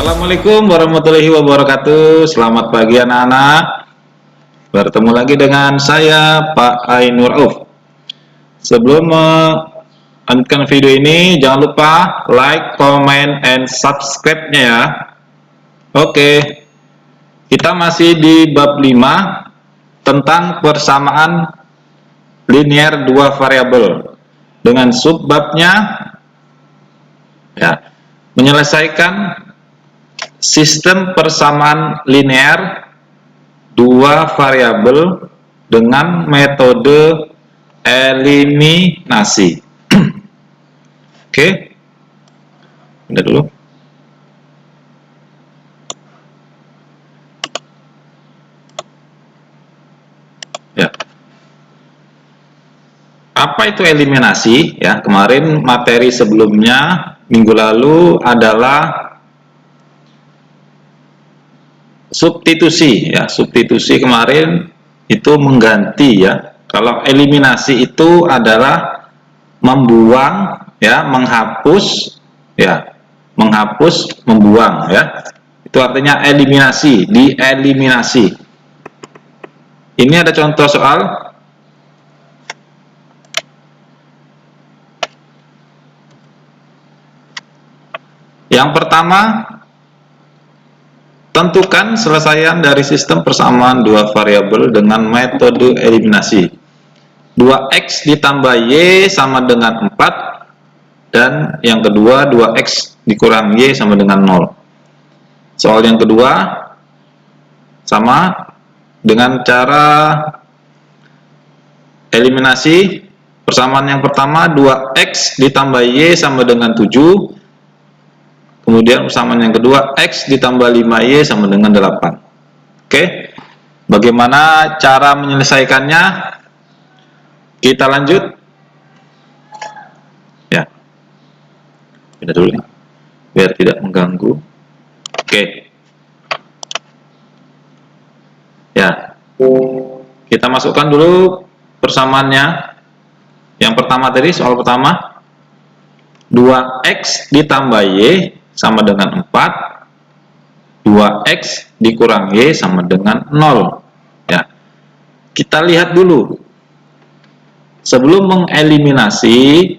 Assalamualaikum warahmatullahi wabarakatuh. Selamat pagi anak-anak. Bertemu lagi dengan saya Pak Ainur Auf. Sebelum melanjutkan video ini, jangan lupa like, comment, and subscribe-nya ya. Oke. Kita masih di bab 5 tentang persamaan linear dua variabel dengan subbabnya ya, menyelesaikan sistem persamaan linear dua variabel dengan metode eliminasi. Oke, udah dulu. Ya. Apa itu eliminasi? Ya, kemarin materi sebelumnya minggu lalu adalah substitusi ya. Substitusi kemarin itu mengganti ya. Kalau eliminasi itu adalah membuang ya, menghapus ya, menghapus, membuang ya. Itu artinya eliminasi, dieliminasi. Ini ada contoh soal. Yang pertama, tentukan selesaian dari sistem persamaan dua variabel dengan metode eliminasi. 2x ditambah y sama dengan 4, dan yang kedua 2x dikurang y sama dengan 0. Soal yang kedua sama dengan cara eliminasi. Persamaan yang pertama 2x ditambah y sama dengan 7. Kemudian persamaan yang kedua, x ditambah 5y sama dengan 8. Oke, bagaimana cara menyelesaikannya? Kita lanjut. Ya, kita dulu biar tidak mengganggu. Oke. Ya, kita masukkan dulu persamaannya. Yang pertama tadi, soal pertama, 2x ditambah y sama dengan 4, 2x dikurang y sama dengan 0 ya. Kita lihat dulu sebelum mengeliminasi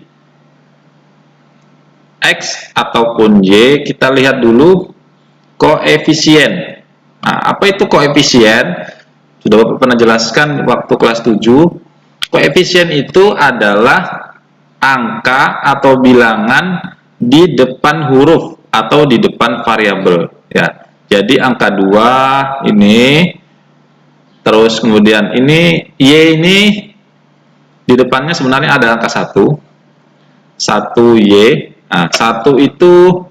x ataupun y, kita lihat dulu koefisien. Nah, apa itu koefisien? Sudah Bapak pernah jelaskan waktu kelas 7. Koefisien itu adalah angka atau bilangan di depan huruf atau di depan variabel ya. Jadi angka 2 ini, terus kemudian ini y ini di depannya sebenarnya ada angka 1 y. Nah, 1 itu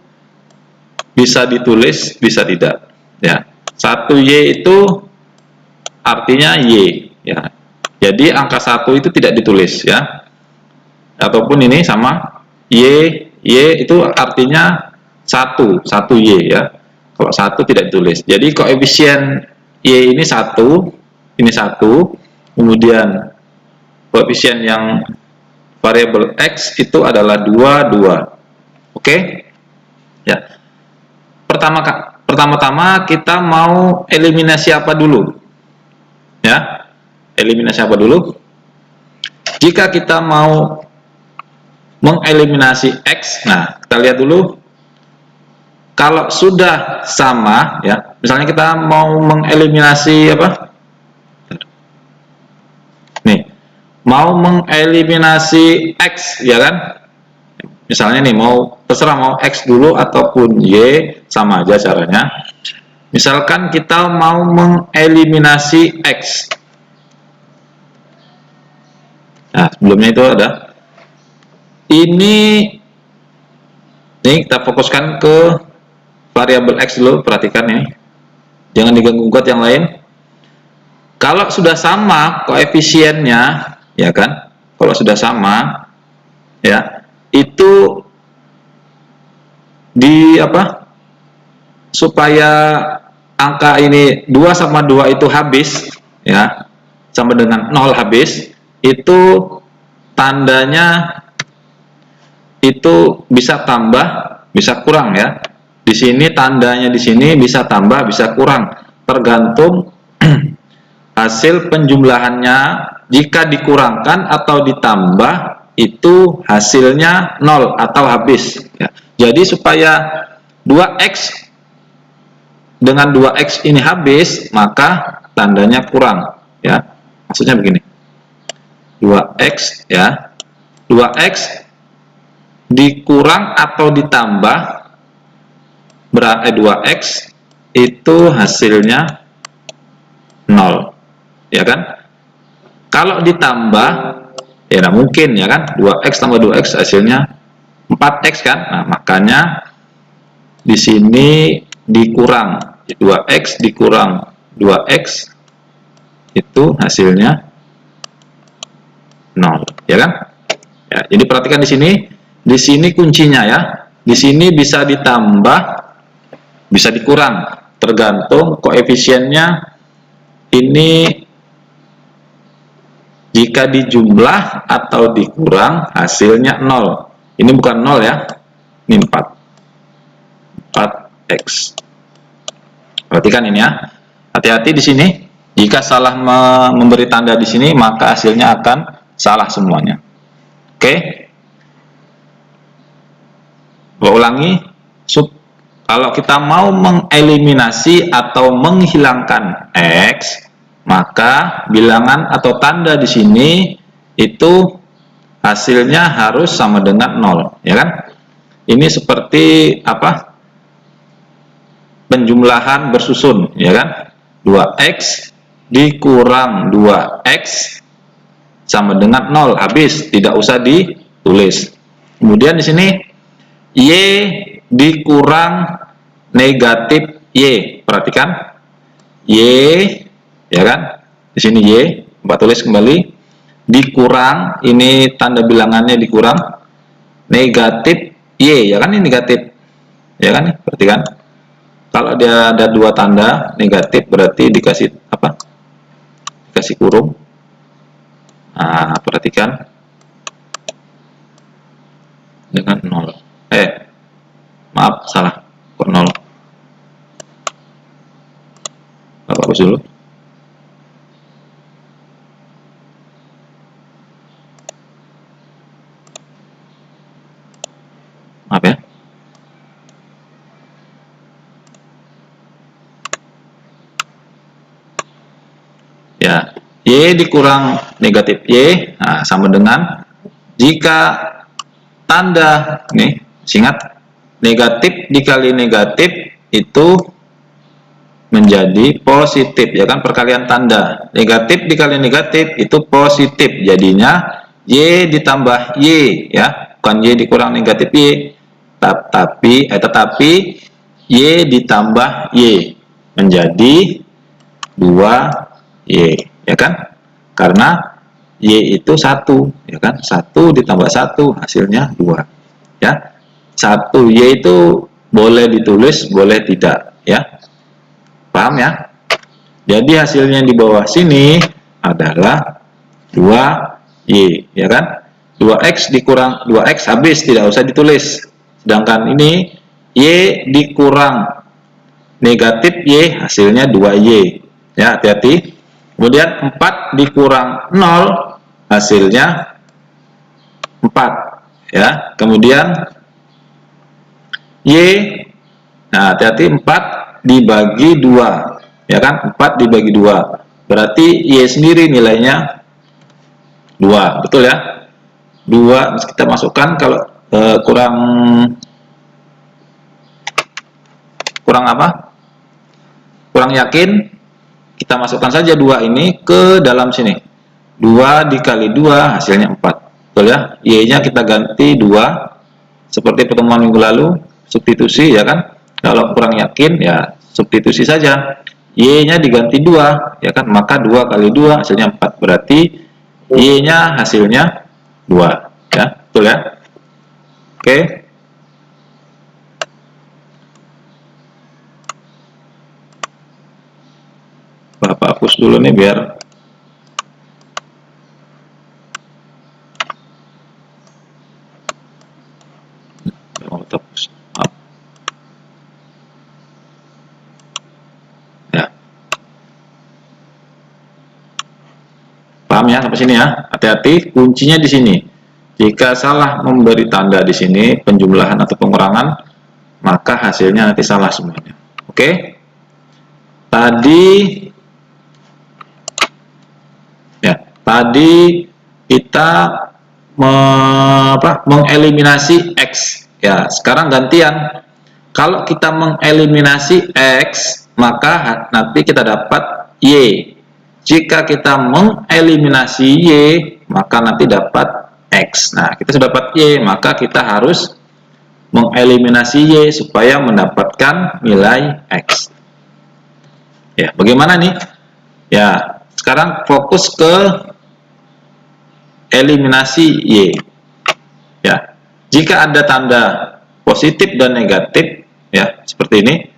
bisa ditulis, bisa tidak ya. 1y itu artinya y ya. Jadi angka 1 itu tidak ditulis ya. Ataupun ini sama y itu artinya 1 y ya. Kalau 1 tidak ditulis. Jadi koefisien y ini 1, ini 1. Kemudian koefisien yang variabel x itu adalah 2. Oke? Ya. Pertama-tama kita mau eliminasi apa dulu? Ya. Eliminasi apa dulu? Jika kita mau mengeliminasi x, nah kita lihat dulu. Kalau sudah sama ya, misalnya kita mau mengeliminasi apa? Nih, mau mengeliminasi x ya kan? Misalnya nih, mau terserah mau x dulu ataupun y, sama aja caranya. Misalkan kita mau mengeliminasi x. Nah, sebelumnya itu ada ini kita fokuskan ke variabel x dulu, perhatikan ini. Jangan diganggu gugat yang lain. Kalau sudah sama koefisiennya, ya kan? Kalau sudah sama, ya, itu di apa? Supaya angka ini 2 sama 2 itu habis, ya, sama dengan 0 habis, itu tandanya itu bisa tambah, bisa kurang ya. Di sini tandanya di sini bisa tambah, bisa kurang, tergantung hasil penjumlahannya. Jika dikurangkan atau ditambah, itu hasilnya 0 atau habis. Ya. Jadi supaya 2x dengan 2x ini habis, maka tandanya kurang. Ya, maksudnya begini. 2x ya, 2x dikurang atau ditambah 2x itu hasilnya 0, ya kan? Kalau ditambah ya nah mungkin, ya kan, 2x tambah 2x hasilnya 4x kan. Nah, makanya di sini dikurang 2x dikurang 2x itu hasilnya 0, ya kan? Ya, jadi perhatikan di sini kuncinya ya. Di sini bisa ditambah, bisa dikurang, tergantung koefisiennya ini. Jika dijumlah atau dikurang hasilnya 0. Ini bukan 0 ya. Ini 4x. Perhatikan ini ya. Hati-hati di sini. Jika salah memberi tanda di sini, maka hasilnya akan salah semuanya. Oke. Gua ulangi. Kalau kita mau mengeliminasi atau menghilangkan x, maka bilangan atau tanda di sini itu hasilnya harus sama dengan 0, ya kan? Ini seperti apa? Penjumlahan bersusun, ya kan? 2x dikurang 2x sama dengan 0, habis, tidak usah ditulis. Kemudian di sini y dikurang negatif y, perhatikan y, ya kan, di sini y, Mbak tulis kembali, dikurang, ini tanda bilangannya dikurang, negatif y, ya kan, ini negatif, ya kan, perhatikan, kalau dia ada dua tanda negatif berarti dikasih apa, dikasih kurung. Nah, perhatikan dengan 0, maaf, salah, kok 0, hapus dulu. Maaf ya. Ya, y dikurang negatif y, nah, sama dengan jika tanda nih, ingat negatif dikali negatif itu menjadi positif, ya kan, perkalian tanda. Negatif dikali negatif itu positif, jadinya y ditambah y, ya, bukan y dikurang negatif y, tetapi y ditambah y menjadi 2y, ya kan, karena y itu 1, ya kan, 1 ditambah 1 hasilnya 2, ya. 1y itu boleh ditulis, boleh tidak, ya, paham ya. Jadi hasilnya di bawah sini adalah 2y, ya kan, 2x dikurang 2x habis, tidak usah ditulis. Sedangkan ini y dikurang negatif y hasilnya 2y, ya, hati-hati. Kemudian 4 dikurang 0 hasilnya 4, ya. Kemudian y, nah hati-hati, 4 dibagi 2, ya kan, 4 dibagi 2 berarti y sendiri nilainya 2, betul ya. 2 kita masukkan, kalau kurang apa, kurang yakin, kita masukkan saja 2 ini ke dalam sini. 2 dikali 2 hasilnya 4. Betul ya? Y-nya kita ganti 2. Seperti pertemuan minggu lalu, substitusi, ya kan? Kalau kurang yakin, ya substitusi saja. Y-nya diganti 2, ya kan? Maka 2 kali 2 hasilnya 4. Berarti Y-nya hasilnya 2. Ya, betul ya? Oke. Bapak hapus dulu nih biar hapus. Paham ya sampai sini ya? Hati-hati, kuncinya di sini. Jika salah memberi tanda di sini penjumlahan atau pengurangan, maka hasilnya nanti salah semuanya. Oke? Tadi kita mengeliminasi X. Ya, sekarang gantian. Kalau kita mengeliminasi X, maka nanti kita dapat Y. Jika kita mengeliminasi Y, maka nanti dapat X. Nah, kita sudah dapat Y, maka kita harus mengeliminasi Y supaya mendapatkan nilai X. Ya, bagaimana nih? Ya, sekarang fokus ke eliminasi Y. Ya, jika ada tanda positif dan negatif, ya, seperti ini,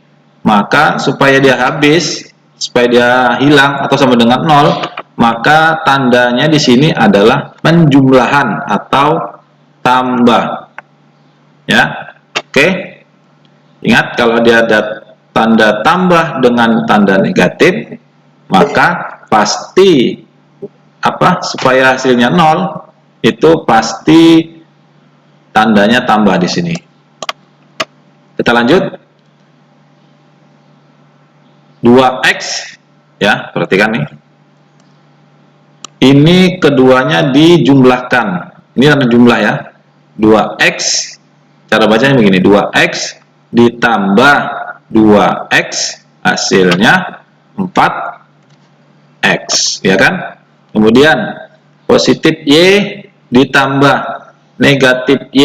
maka supaya dia habis, supaya dia hilang atau sama dengan 0, maka tandanya di sini adalah penjumlahan atau tambah. Ya, oke. Ingat, kalau dia ada tanda tambah dengan tanda negatif, maka pasti supaya hasilnya 0, itu pasti tandanya tambah di sini. Kita lanjut. 2X, ya, perhatikan nih. Ini keduanya dijumlahkan. Ini tanda jumlah ya. 2X, cara bacanya begini, 2X ditambah 2X, hasilnya 4X, ya kan? Kemudian positif Y ditambah negatif Y,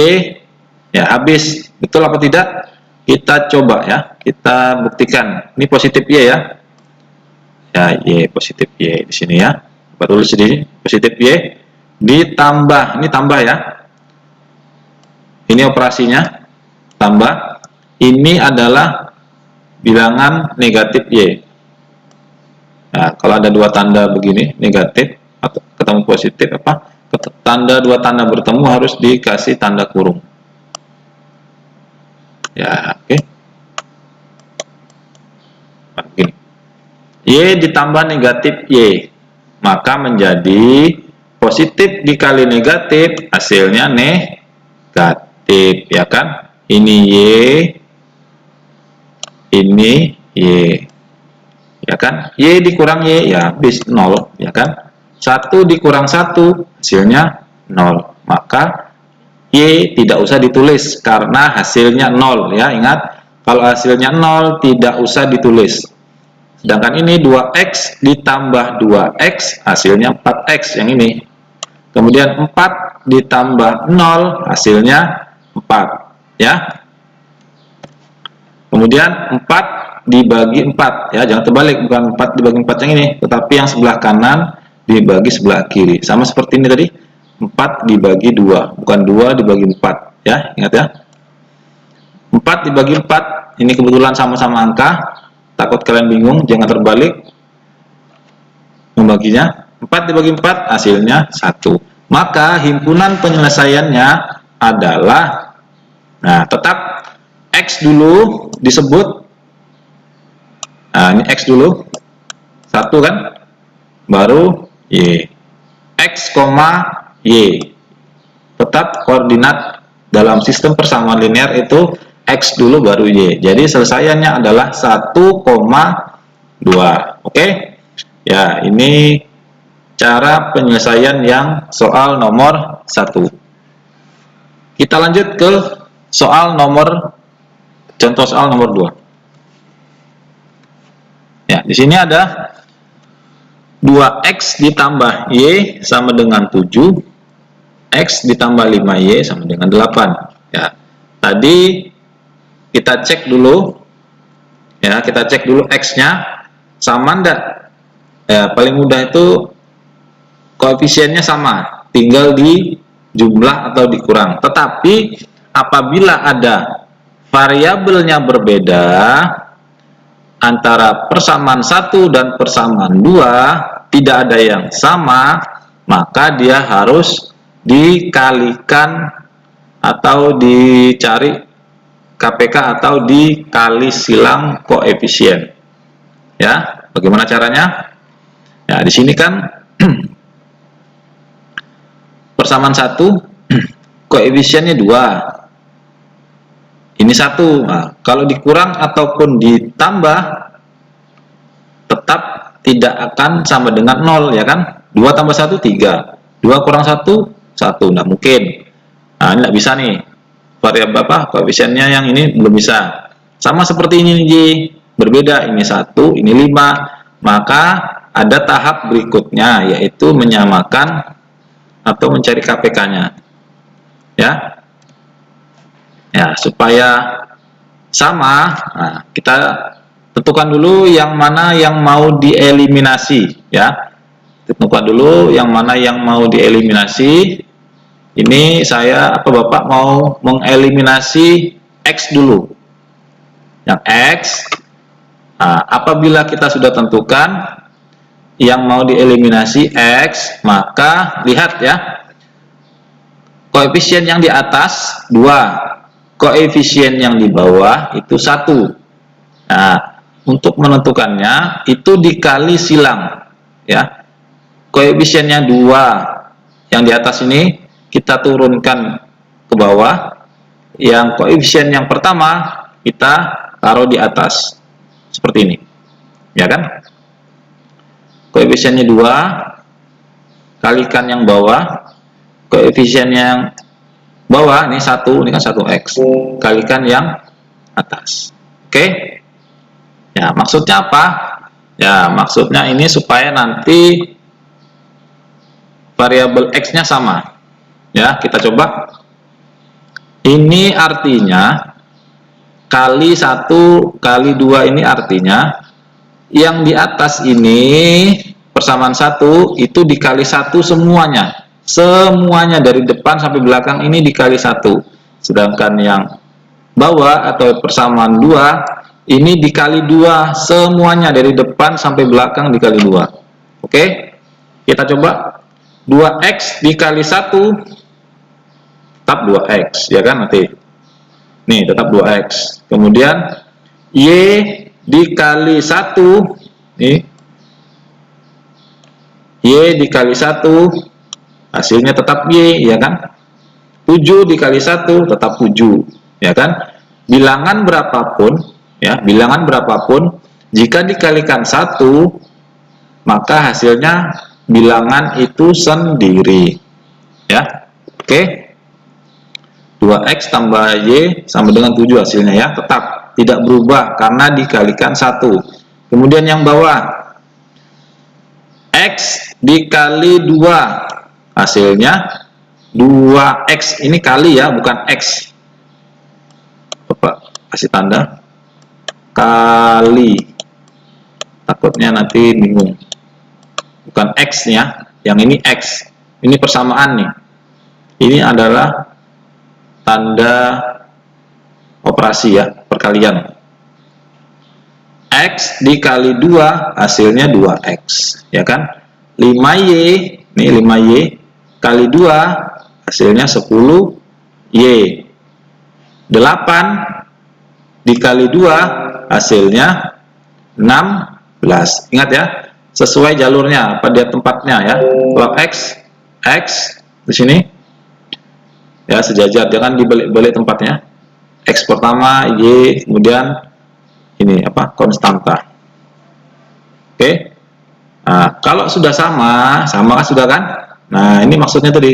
ya habis. Betul apa tidak? Kita coba ya, kita buktikan. Ini positif Y ya. Ya, Y positif Y di sini ya. Kita tulis di sini positif Y ditambah, ini tambah ya. Ini operasinya tambah. Ini adalah bilangan negatif Y. Nah, kalau ada dua tanda begini, negatif atau ketemu positif, dua tanda bertemu harus dikasih tanda kurung. Ya, oke. Begini. Y ditambah negatif Y, maka menjadi positif dikali negatif, hasilnya negatif, ya kan? Ini Y, ini Y, ya kan? Y dikurang Y, ya habis 0, ya kan? 1 dikurang 1, hasilnya 0. Maka Y tidak usah ditulis karena hasilnya 0, ya. Ingat, kalau hasilnya 0 tidak usah ditulis. Sedangkan ini 2X ditambah 2X, hasilnya 4X yang ini. Kemudian 4 ditambah 0, hasilnya 4, ya. Kemudian 4 dibagi 4, ya, jangan terbalik, bukan 4 dibagi 4 yang ini, tetapi yang sebelah kanan dibagi sebelah kiri. Sama seperti ini tadi, 4 dibagi 2, bukan 2 dibagi 4, ya, ingat ya. 4 dibagi 4, ini kebetulan sama-sama angka, takut kalian bingung, jangan terbalik membaginya. 4 dibagi 4, hasilnya 1. Maka himpunan penyelesaiannya adalah, nah, tetap X dulu disebut. Nah, ini X dulu, 1 kan, baru Y. X, Y. Tetap koordinat dalam sistem persamaan linear itu X dulu baru Y. Jadi selesaiannya adalah 1,2. Oke? Ya, ini cara penyelesaian yang soal nomor 1. Kita lanjut ke soal nomor, contoh soal nomor 2. Ya, di sini ada 2X ditambah Y sama dengan 7, X ditambah 5Y sama dengan 8. Ya, tadi kita cek dulu, ya, kita cek dulu X-nya sama enggak. Ya, paling mudah itu koefisiennya sama, tinggal di jumlah atau dikurang. Tetapi apabila ada variabelnya berbeda antara persamaan 1 dan persamaan 2, tidak ada yang sama, maka dia harus dikalikan atau dicari KPK atau dikali silang koefisien. Ya, bagaimana caranya? Ya, di sini kan persamaan 1, koefisiennya 2. Ini 1. Nah, kalau dikurang ataupun ditambah tetap tidak akan sama dengan 0, ya kan? 2 tambah 1 3. 2 kurang 1 1. Nah, mungkin. Nah, ini nggak bisa nih. Variabel apa? Koefisiennya yang ini belum bisa. Sama seperti ini nih, berbeda. Ini 1, ini 5. Maka ada tahap berikutnya, yaitu menyamakan atau mencari KPK-nya. Ya. Ya, supaya sama, nah, kita tentukan dulu yang mana yang mau dieliminasi, ya. Tentukan dulu yang mana yang mau dieliminasi. Ini saya Bapak mau mengeliminasi X dulu. Yang X, nah, apabila kita sudah tentukan yang mau dieliminasi X, maka lihat ya, koefisien yang di atas 2, koefisien yang di bawah itu 1. Nah, untuk menentukannya itu dikali silang, ya. Koefisiennya 2, yang di atas ini kita turunkan ke bawah, yang koefisien yang pertama kita taruh di atas seperti ini, ya kan? Koefisiennya 2 kalikan yang bawah, koefisien yang bawah ini 1, ini kan 1x, kalikan yang atas. Oke? Ya, maksudnya apa? Ya, maksudnya ini supaya nanti variabel x-nya sama. Ya, kita coba. Ini artinya kali 1 kali 2, ini artinya yang di atas ini persamaan 1 itu dikali 1 semuanya. Semuanya dari depan sampai belakang ini dikali 1. Sedangkan yang bawah atau persamaan 2 ini dikali 2, semuanya dari depan sampai belakang dikali 2. Oke? Kita coba. 2x dikali 1 tetap 2x, ya kan nanti. Nih, tetap 2x. Kemudian y dikali 1, nih, y dikali 1 hasilnya tetap y, ya kan. 7 dikali 1 tetap 7, ya kan. Bilangan berapapun, ya, bilangan berapapun jika dikalikan 1 maka hasilnya bilangan itu sendiri, ya. Oke. 2x tambah y sama dengan 7 hasilnya, ya, tetap tidak berubah karena dikalikan 1. Kemudian yang bawah, x dikali 2 hasilnya 2x, ini kali ya, bukan x. Bapak kasih tanda kali, takutnya nanti bingung. Bukan x ya, yang ini x, ini persamaan nih. Ini adalah tanda operasi, ya, perkalian. X dikali 2 hasilnya 2x, ya kan. 5y, nih 5y kali 2 hasilnya 10y. 8 dikali 2 hasilnya 16. Ingat ya, sesuai jalurnya pada tempatnya, ya. Kalau x di sini, ya, sejajar, jangan dibalik-balik tempatnya. X pertama, y, kemudian ini apa, konstanta. Oke. Nah, kalau sudah sama kan sudah kan. Nah, ini maksudnya tadi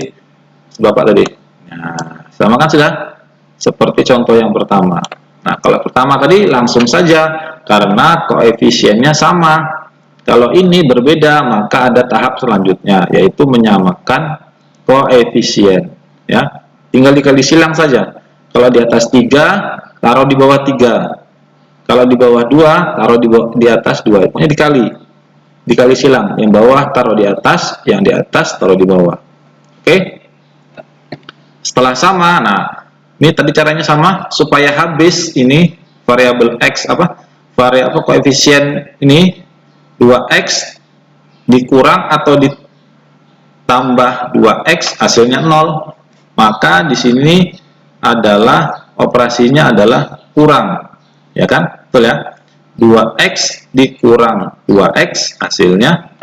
Bapak tadi. Nah, sama kan sudah, seperti contoh yang pertama. Nah, kalau pertama tadi langsung saja karena koefisiennya sama. Kalau ini berbeda maka ada tahap selanjutnya, yaitu menyamakan koefisien, ya. Tinggal dikali silang saja. Kalau di atas 3, taruh di bawah 3. Kalau di bawah 2, taruh di atas 2. Pokoknya dikali silang. Yang bawah taruh di atas, yang di atas taruh di bawah. Oke? Setelah sama, nah, ini tadi caranya sama supaya habis ini variabel x variabel koefisien ini 2x dikurang atau ditambah 2x hasilnya 0. Maka di sini adalah operasinya adalah kurang, ya kan? Betul ya? 2x dikurang 2x hasilnya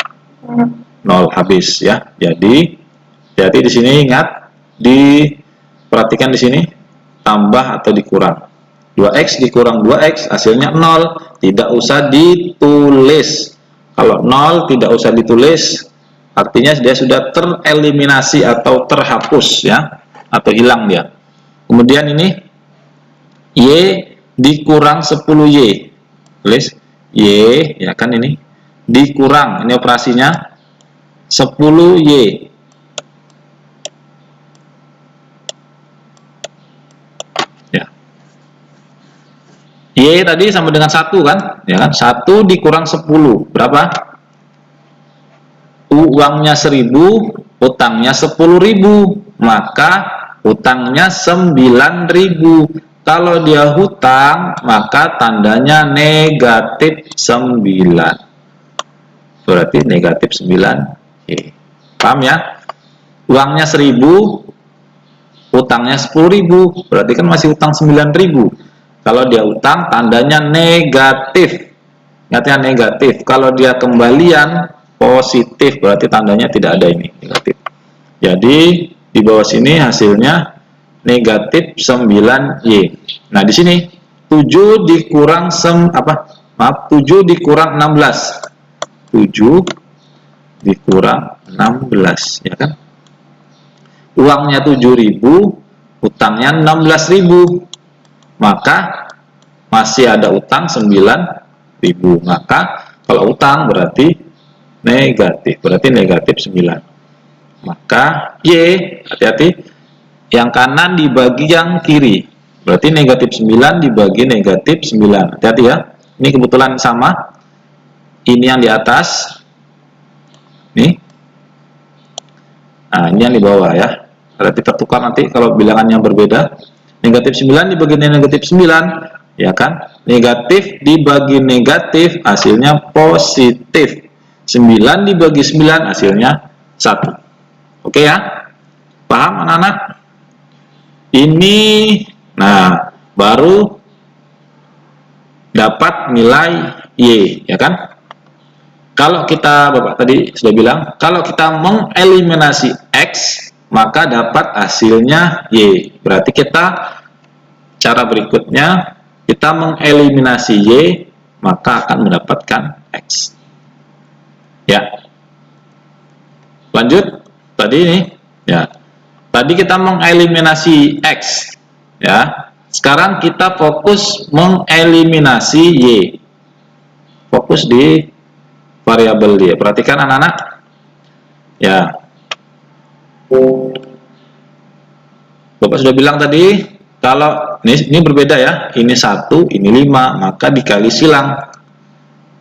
0 habis, ya. Jadi Jadi di sini ingat, diperhatikan di sini tambah atau dikurang. 2x dikurang 2x hasilnya 0, tidak usah ditulis. Kalau 0 tidak usah ditulis, artinya dia sudah tereliminasi atau terhapus ya, atau hilang dia. Kemudian ini y dikurang 10y, tulis y ya kan, ini dikurang, ini operasinya 10y. Y tadi sama dengan 1 kan? Ya kan? 1 dikurang 10. Berapa? Uangnya 1000, utangnya 10.000. Maka utangnya 9.000. Kalau dia hutang, maka tandanya negatif 9. Berarti negatif 9. Paham ya? Uangnya 1000, utangnya 10.000. Berarti kan masih utang 9.000. Kalau dia utang, tandanya negatif. Ingatnya negatif. Kalau dia kembalian, positif. Berarti tandanya tidak ada ini, negatif. Jadi, di bawah sini hasilnya negatif 9y. Nah, di sini 7 dikurang 7 dikurang 16. 7 dikurang 16, ya kan? Uangnya 7.000, utangnya 16.000. Maka masih ada utang 9.000. Maka kalau utang berarti negatif, berarti negatif 9. Maka Y, hati-hati, yang kanan dibagi yang kiri, berarti negatif 9 dibagi negatif 9. Hati-hati ya, ini kebetulan sama. Ini yang di atas, nih. Nah, ini yang di bawah ya. Berarti tertukar nanti kalau bilangannya berbeda. Negatif 9 dibagi negatif 9, ya kan? Negatif dibagi negatif, hasilnya positif. 9 dibagi 9, hasilnya 1. Oke ya? Paham anak-anak? Ini, nah, baru dapat nilai Y, ya kan? Kalau kita, Bapak tadi sudah bilang, kalau kita mengeliminasi X, maka dapat hasilnya Y. Berarti kita, cara berikutnya, kita mengeliminasi Y, maka akan mendapatkan X. Ya. Lanjut. Tadi ini, ya. Tadi kita mengeliminasi X. Ya. Sekarang kita fokus mengeliminasi Y. Fokus di variabel Y. Perhatikan anak-anak. Ya. Bapak sudah bilang tadi, kalau ini berbeda ya, ini 1, ini 5, maka dikali silang.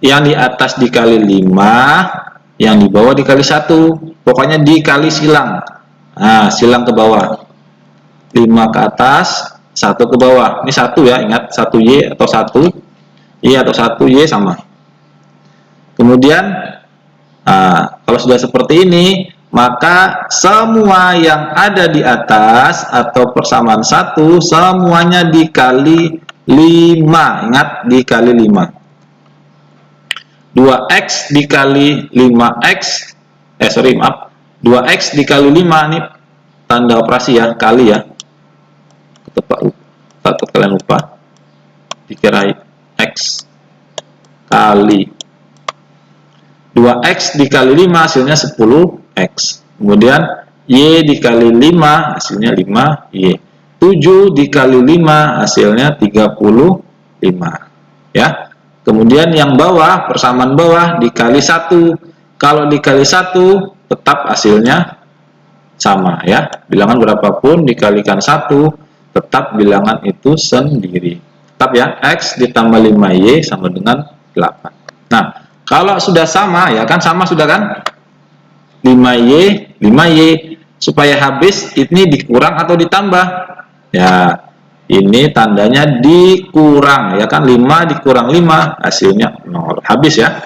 Yang di atas dikali 5, yang di bawah dikali 1. Pokoknya dikali silang. Nah, silang ke bawah. 5 ke atas, 1 ke bawah. Ini 1 ya, ingat 1Y atau 1 Y atau 1Y sama. Kemudian, kalau sudah seperti ini, maka semua yang ada di atas atau persamaan 1 semuanya dikali 5. Ingat, dikali 5. 2x dikali 5x, 2x dikali 5, ini tanda operasi ya, kali ya. Takut kalian lupa, dikira x kali 2x dikali 5 hasilnya 10x. Kemudian Y dikali 5 hasilnya 5Y. 7 dikali 5 hasilnya 35. Ya. Kemudian yang bawah, persamaan bawah dikali 1. Kalau dikali 1 tetap hasilnya sama ya. Bilangan berapapun dikalikan 1 tetap bilangan itu sendiri. Tetap ya, X ditambah 5Y sama dengan 8. Nah, kalau sudah sama, ya kan, sama sudah kan? 5Y, 5Y. Supaya habis, ini dikurang atau ditambah? Ya, ini tandanya dikurang, ya kan? 5 dikurang 5, hasilnya 0. Habis ya.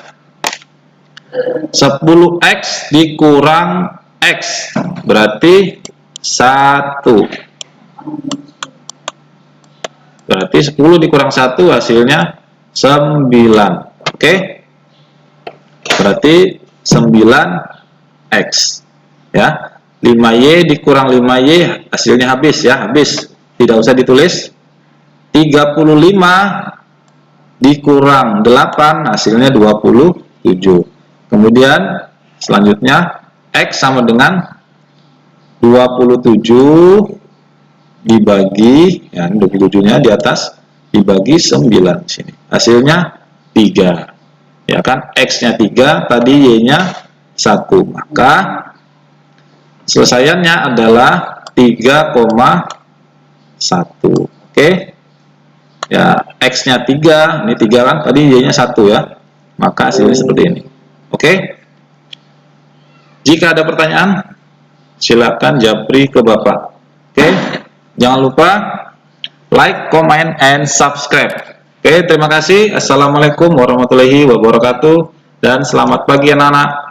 10X dikurang X, berarti 1. Berarti 10 dikurang 1, hasilnya 9. Oke? Berarti 9x ya. 5Y dikurang 5Y, hasilnya habis ya, habis. Tidak usah ditulis. 35 dikurang 8, hasilnya 27. Kemudian selanjutnya X sama dengan 27 dibagi, ya 27-nya di atas, dibagi 9 sini. Hasilnya 3. Ya kan? X-nya 3, tadi Y-nya 1. Maka selesaiannya adalah 3,1. Oke. Ya, X-nya 3, ini 3 kan, tadi Y-nya 1 ya. Maka hasilnya seperti ini. Oke. Jika ada pertanyaan, silakan japri ke Bapak. Oke. Jangan lupa like, comment, and subscribe. Oke, terima kasih. Assalamualaikum warahmatullahi wabarakatuh. Dan selamat pagi anak-anak.